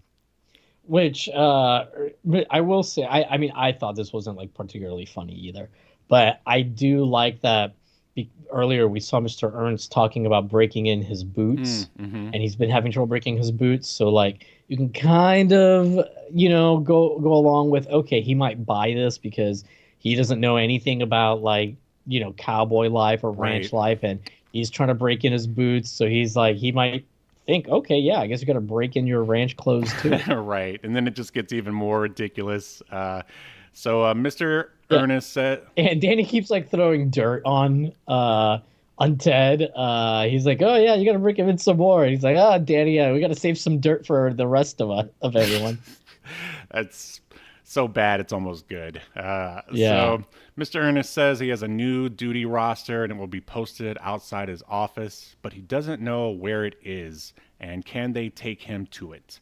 Which I will say, I mean, I thought this wasn't like particularly funny either, but I do like that. Earlier, we saw Mr. Ernst talking about breaking in his boots, Mm-hmm. and he's been having trouble breaking his boots. So, like, you can kind of, go along with, okay, he might buy this because he doesn't know anything about like, cowboy life or ranch Right. life, and he's trying to break in his boots. So he's like, he might think, okay, yeah, I guess you got to break in your ranch clothes too. Right. And then it just gets even more ridiculous. So Mr. Yeah, Ernest said, and Danny keeps like throwing dirt on Ted. He's like, oh yeah, you got to break him in some more. And he's like, oh, Danny, yeah, we got to save some dirt for the rest of us, of everyone. that's so bad it's almost good. Yeah. So Mr. Ernest says he has a new duty roster and it will be posted outside his office, but he doesn't know where it is and can they take him to it.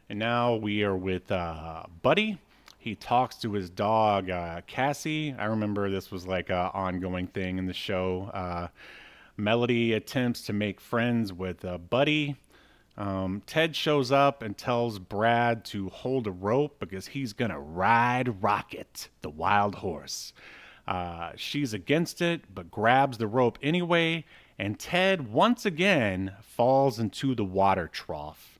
And now we are with Buddy. He talks to his dog, Cassie. I remember this was like an ongoing thing in the show. Melody attempts to make friends with Buddy. Ted shows up and tells Brad to hold a rope because he's going to ride Rocket, the wild horse. She's against it, but grabs the rope anyway, and Ted once again falls into the water trough.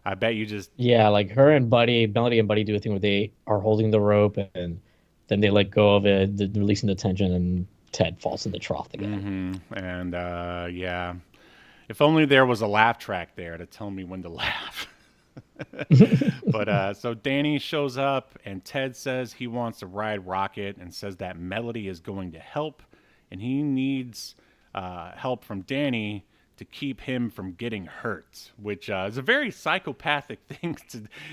I bet you just. Yeah, like her and Buddy, Melody and Buddy do a thing where they are holding the rope and then they let go of it, releasing the tension, and Ted falls in the trough again. And yeah. If only there was a laugh track there to tell me when to laugh. But so Danny shows up and Ted says he wants to ride Rocket and says that Melody is going to help and he needs help from Danny to keep him from getting hurt, which is a very psychopathic thing.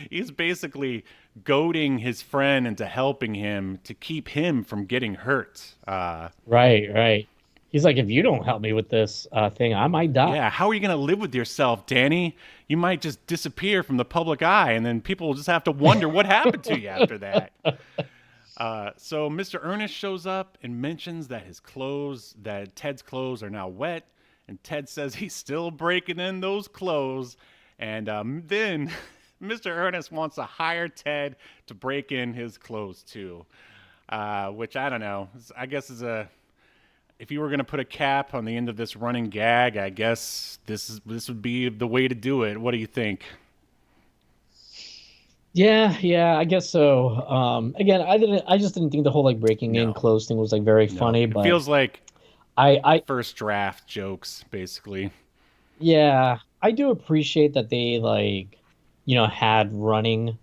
He's basically goading his friend into helping him to keep him from getting hurt. Right. He's like, if you don't help me with this thing, I might die. Yeah, how are you going to live with yourself, Danny? You might just disappear from the public eye, and then people will just have to wonder what happened to you after that. So Mr. Ernest shows up and mentions that Ted's clothes are now wet, and Ted says he's still breaking in those clothes, and then Mr. Ernest wants to hire Ted to break in his clothes too, which I don't know. I guess is a. If you were going to put a cap on the end of this running gag, I guess this would be the way to do it. What do you think? Yeah, I guess so. Again, I just didn't think the whole like breaking in clothes thing was like very funny, It but feels like I first draft jokes, basically. yeah, I do appreciate that they like, had running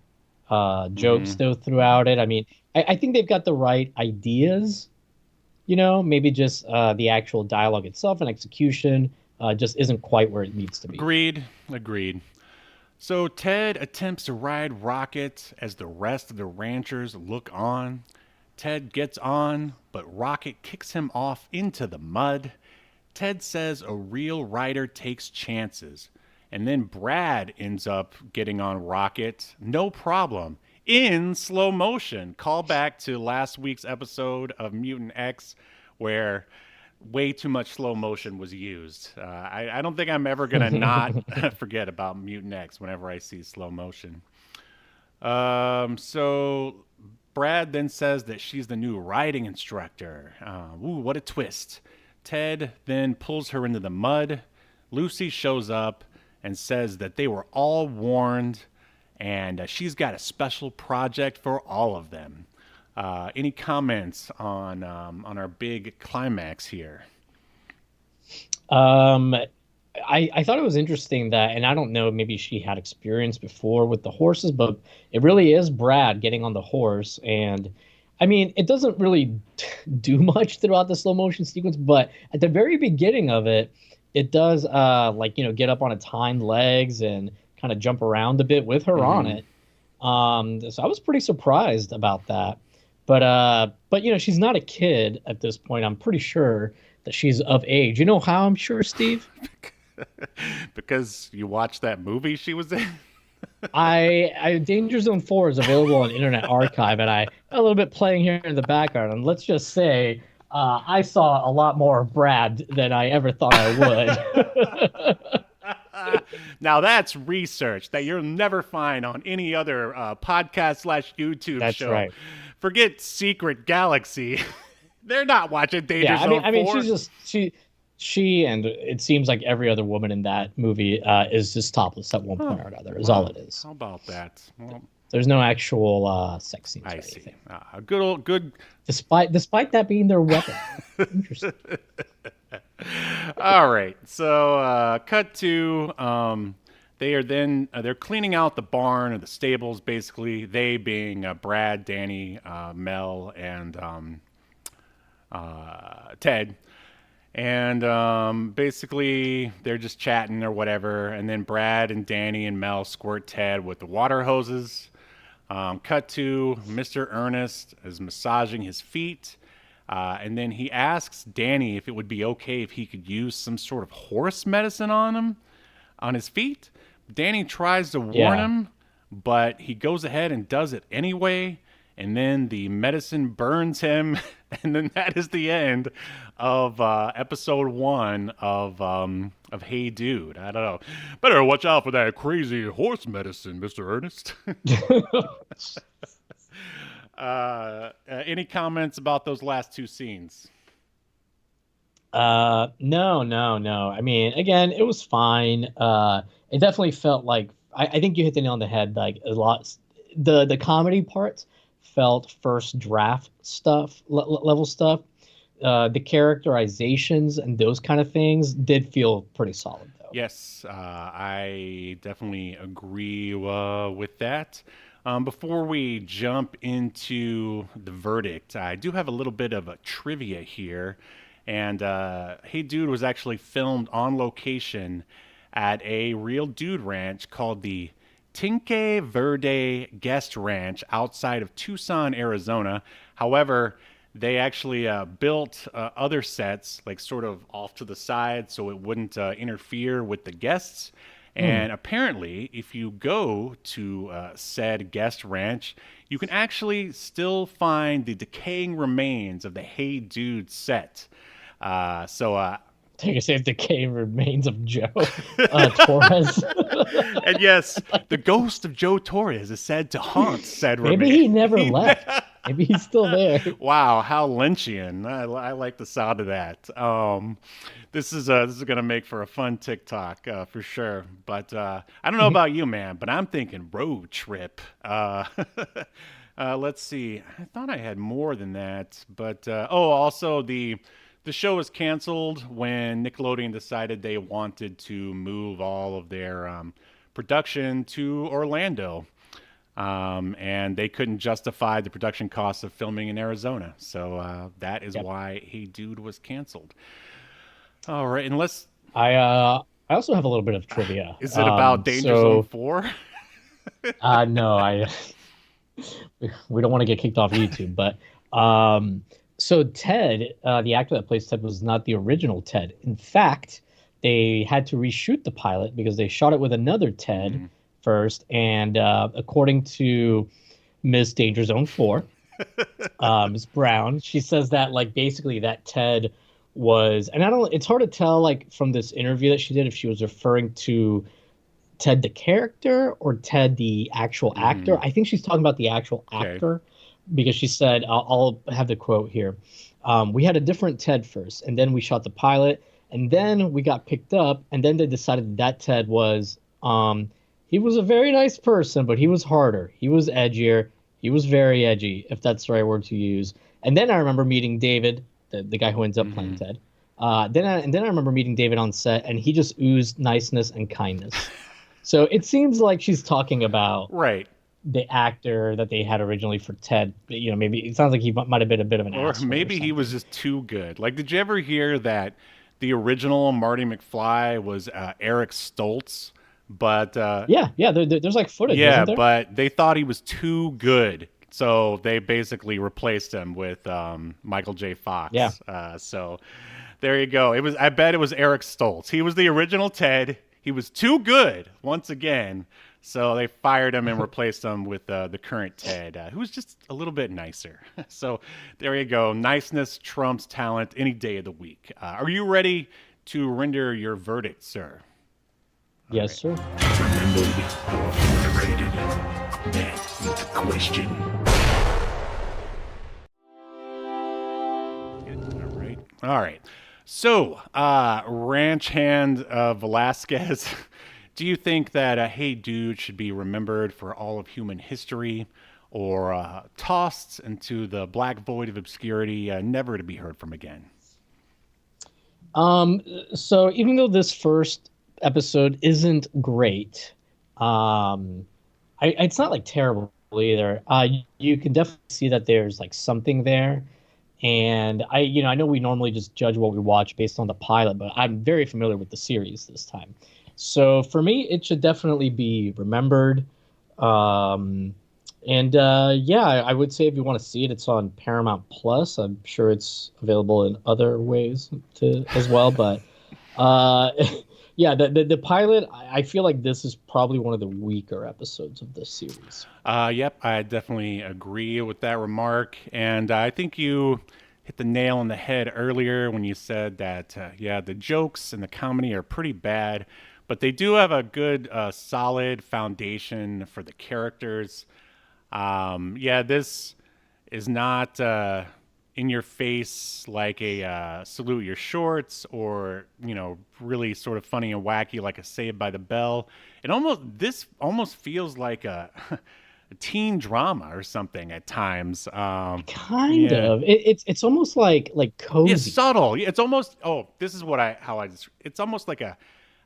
jokes though throughout it. I mean, I think they've got the right ideas. Maybe just the actual dialogue itself and execution just isn't quite where it needs to be. Agreed. So Ted attempts to ride Rocket as the rest of the ranchers look on. Ted gets on, but Rocket kicks him off into the mud. Ted says a real rider takes chances. And then Brad ends up getting on Rocket, no problem, in slow motion. Call back to last week's episode of Mutant X where way too much slow motion was used. I don't think I'm ever going to not forget about Mutant X whenever I see slow motion. So Brad then says that she's the new riding instructor. Ooh, what a twist. Ted then pulls her into the mud. Lucy shows up and says that they were all warned and she's got a special project for all of them. Any comments on our big climax here? I thought it was interesting that, and I don't know, maybe she had experience before with the horses, but it really is Brad getting on the horse. And I mean, it doesn't really do much throughout the slow motion sequence, but at the very beginning of it, it does get up on its hind legs and kind of jump around a bit with her on it. So I was pretty surprised about that. But she's not a kid at this point. I'm pretty sure that she's of age. You know how I'm sure, Steve? Because you watched that movie she was in? I Danger Zone 4 is available on Internet Archive, and I a little bit playing here in the background. And let's just say I saw a lot more of Brad than I ever thought I would. Now that's research that you'll never find on any other podcast / YouTube That's show. right. Forget Secret Galaxy. They're not watching Danger Zone 4. I mean, she and it seems like every other woman in that movie is just topless at one point or another. Is all it is. How about that? Well, there's no actual sex scenes. I or see. Anything. Good. Despite that being their weapon. Interesting. All right. So, cut to They are then they're cleaning out the barn or the stables, basically. They being Brad, Danny, Mel, and Ted. And basically, they're just chatting or whatever. And then Brad and Danny and Mel squirt Ted with the water hoses. Cut to Mr. Ernest is massaging his feet. And then he asks Danny if it would be okay if he could use some sort of horse medicine on his feet. Danny tries to warn him, but he goes ahead and does it anyway. And then the medicine burns him. And then that is the end of episode 1 of Hey Dude. I don't know. Better watch out for that crazy horse medicine, Mr. Ernest. Any comments about those last 2 scenes? No. I mean, again, it was fine. It definitely felt like I think you hit the nail on the head. Like a lot, the comedy parts felt first draft stuff level stuff. The characterizations and those kind of things did feel pretty solid, though. Yes, I definitely agree with that. Before we jump into the verdict, I do have a little bit of a trivia here. And Hey Dude was actually filmed on location at a real dude ranch called the Tinque Verde Guest Ranch outside of Tucson, Arizona. However, they actually built other sets, like sort of off to the side, so it wouldn't interfere with the guests. And apparently, if you go to said guest ranch, you can actually still find the decaying remains of the Hey Dude set. Take a safe decaying remains of Joe Torres. And yes, the ghost of Joe Torres is said to haunt said remains. Maybe he never left. Maybe he's still there. Wow, how Lynchian. I like the sound of that. This is going to make for a fun TikTok for sure. But I don't know about you, man, but I'm thinking road trip. Let's see. I thought I had more than that. But, also the show was canceled when Nickelodeon decided they wanted to move all of their production to Orlando. And they couldn't justify the production costs of filming in Arizona. So that is why Hey Dude was canceled. All right, and let's... I also have a little bit of trivia. Is it about Danger Zone 4? No, we don't want to get kicked off YouTube, but... So Ted, the actor that plays Ted, was not the original Ted. In fact, they had to reshoot the pilot because they shot it with another Ted first. And according to Miss Danger Zone 4, Miss Brown, she says that like basically that Ted was, and it's hard to tell like from this interview that she did if she was referring to Ted the character or Ted the actual actor. I think she's talking about the actual actor. Because she said, I'll have the quote here. We had a different Ted first, and then we shot the pilot, and then we got picked up, and then they decided that Ted was, he was a very nice person, but he was harder. He was edgier. He was very edgy, if that's the right word to use. And then I remember meeting David, the guy who ends up playing Ted. Then I remember meeting David on set, and he just oozed niceness and kindness. So it seems like she's talking about... Right. The actor that they had originally for Ted, you know, maybe it sounds like he might have been a bit of an asshole. Or maybe he was just too good. Like, did you ever hear that the original Marty McFly was Eric Stoltz? But there's like footage. Yeah, isn't there? But they thought he was too good, so they basically replaced him with Michael J. Fox. Yeah. So there you go. I bet it was Eric Stoltz. He was the original Ted. He was too good once again. So they fired him and replaced him with the current Ted, who was just a little bit nicer. So there you go. Niceness trumps talent any day of the week. Are you ready to render your verdict, sir? Yes, sir. Remember or underrated? That's the question. All right. So, ranch hand Velasquez... Do you think that Hey Dude should be remembered for all of human history or tossed into the black void of obscurity, never to be heard from again? So even though this first episode isn't great. It's not like terrible either. You can definitely see that there's like something there. And I know we normally just judge what we watch based on the pilot, but I'm very familiar with the series this time. So for me, it should definitely be remembered. I would say if you want to see it, it's on Paramount Plus. I'm sure it's available in other ways as well. But the pilot, I feel like this is probably one of the weaker episodes of this series. Yep, I definitely agree with that remark. And I think you hit the nail on the head earlier when you said that, the jokes and the comedy are pretty bad, but they do have a good, solid foundation for the characters. This is not in your face like a Salute Your Shorts or, really sort of funny and wacky like a Saved by the Bell. This almost feels like a teen drama or something at times. Kind of. It's almost like cozy. It's subtle. It's almost this is it's almost like a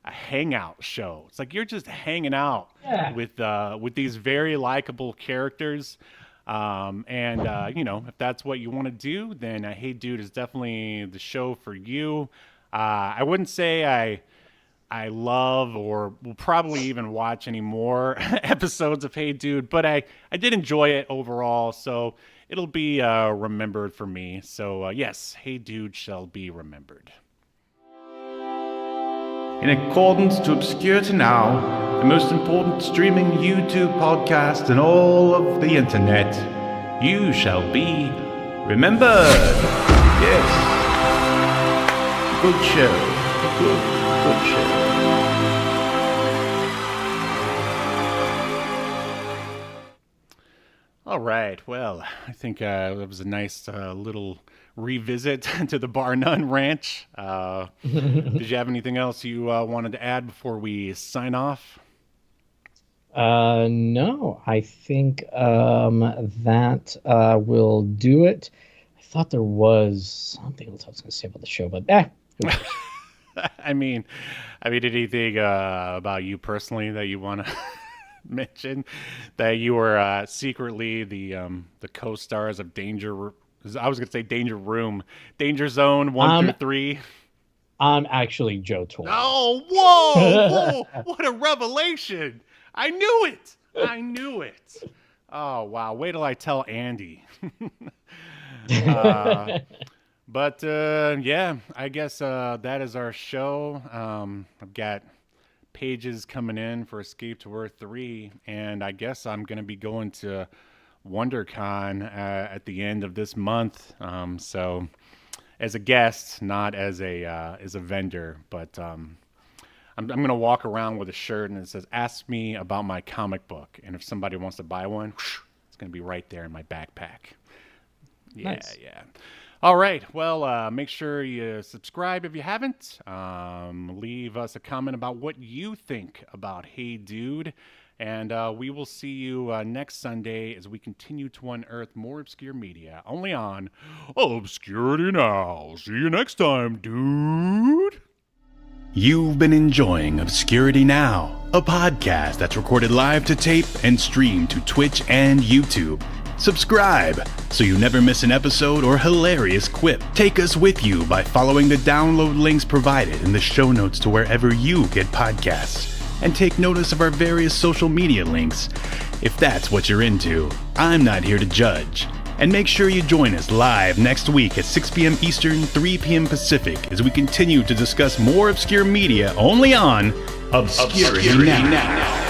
hangout show. It's like you're just hanging out with these very likable characters. If that's what you want to do, then Hey Dude is definitely the show for you. I wouldn't say I love or will probably even watch any more episodes of Hey Dude, but I did enjoy it overall, so it'll be remembered for me. So yes, Hey Dude shall be remembered. In accordance to Obscurity Now, the most important streaming YouTube podcast in all of the internet, you shall be remembered. Yes. Good show. Good show. All right. Well, I think that was a nice little revisit to the Bar None Ranch. Did you have anything else you wanted to add before we sign off? No, I think that will do it. I thought there was something else I was going to say about the show, but who cares? I mean, anything about you personally that you want to mention? That you were secretly the co-stars of Danger. I was going to say Danger Room, Danger Zone 1 through 3. I'm actually Joe Torre. Oh, whoa! What a revelation! I knew it. Oh wow! Wait till I tell Andy. But I guess that is our show. I've got pages coming in for Escape to Earth 3, and I guess I'm going to be going to WonderCon at the end of this month. So as a guest, not as a vendor, but I'm going to walk around with a shirt and it says, "Ask me about my comic book." And if somebody wants to buy one, it's going to be right there in my backpack. Yeah, nice. Yeah. All right. Well, make sure you subscribe if you haven't. Leave us a comment about what you think about Hey Dude. And we will see you next Sunday as we continue to unearth more obscure media, only on Obscurity Now. See you next time, dude. You've been enjoying Obscurity Now, a podcast that's recorded live to tape and streamed to Twitch and YouTube. Subscribe so you never miss an episode or hilarious quip. Take us with you by following the download links provided in the show notes to wherever you get podcasts. And take notice of our various social media links. If that's what you're into, I'm not here to judge. And make sure you join us live next week at 6 p.m. Eastern, 3 p.m. Pacific as we continue to discuss more obscure media only on Obscurity Now.